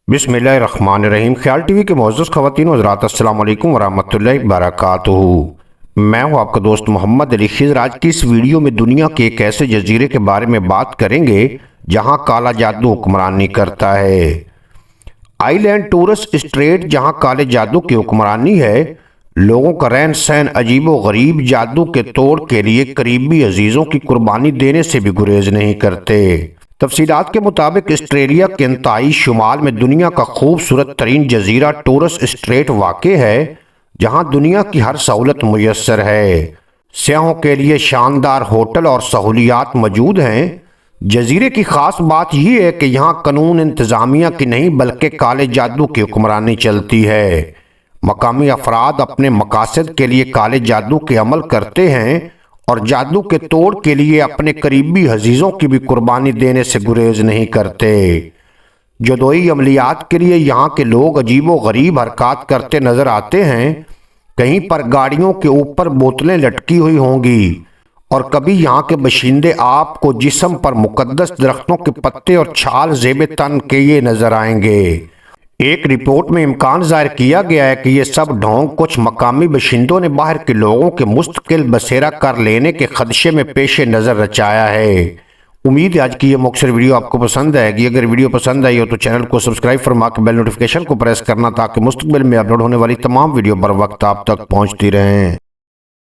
बिस्मिल्लाहिर्रहमानिर्रहीम। ख्याल टीवी के मुअज़्ज़ज़ ख़वातीन व हज़रात, अस्सलाम वालेकुम वरहमतुल्लाहि वबरकातुहू। मैं हूं आपका दोस्त मोहम्मद अली खिज़र। आज की इस वीडियो में दुनिया के एक ऐसे जजीरे के बारे में बात करेंगे जहां काला जादू हुक्मरानी करता है। आइलैंड टोरस स्ट्रेट, जहां काले जादू की हुक्मरानी है। लोगों का रहन सहन अजीबो गरीब, जादू के तोड़ के लिए करीबी अजीजों की कुर्बानी देने से भी गुरेज नहीं करते। तफसीलात के मुताबिक ऑस्ट्रेलिया के इंतहाई शुमाल में दुनिया का खूबसूरत तरीन जजीरा टोरस स्ट्रेट वाक़ है, जहां दुनिया की हर सहूलत मुयस्सर है। सयाहों के लिए शानदार होटल और सहूलियात मौजूद हैं। जजीरे की खास बात यह है कि यहाँ कानून इंतज़ामिया की नहीं बल्कि काले जादू की हुक्मरानी चलती है। मकामी अफराद अपने मकासद के लिए काले जादू के अमल करते हैं और जादू के तोड़ के लिए अपने करीबी अजीजों की भी कुर्बानी देने से गुरेज नहीं करते। जदोई अमलियात के लिए यहाँ के लोग अजीबो गरीब हरकत करते नजर आते हैं। कहीं पर गाड़ियों के ऊपर बोतलें लटकी हुई होंगी और कभी यहाँ के बशिंदे आपको जिस्म पर मुकद्दस दरख्तों के पत्ते और छाल ज़ेबे तन के ये नजर आएंगे। एक रिपोर्ट में इम्कान ज़ाहिर किया गया है कि ये सब ढोंग कुछ मकामी बशिंदों ने बाहर के लोगों के मुस्तकिल बसेरा कर लेने के खदशे में पेश नज़र रचाया है। उम्मीद है आज की ये मुख्तसर वीडियो आपको पसंद आएगी। अगर वीडियो पसंद आई हो तो चैनल को सब्सक्राइब फरमा के बेल नोटिफिकेशन को प्रेस करना, ताकि मुस्तकबिल में अपलोड होने वाली तमाम वीडियो बर वक्त आप तक पहुँचती रहें।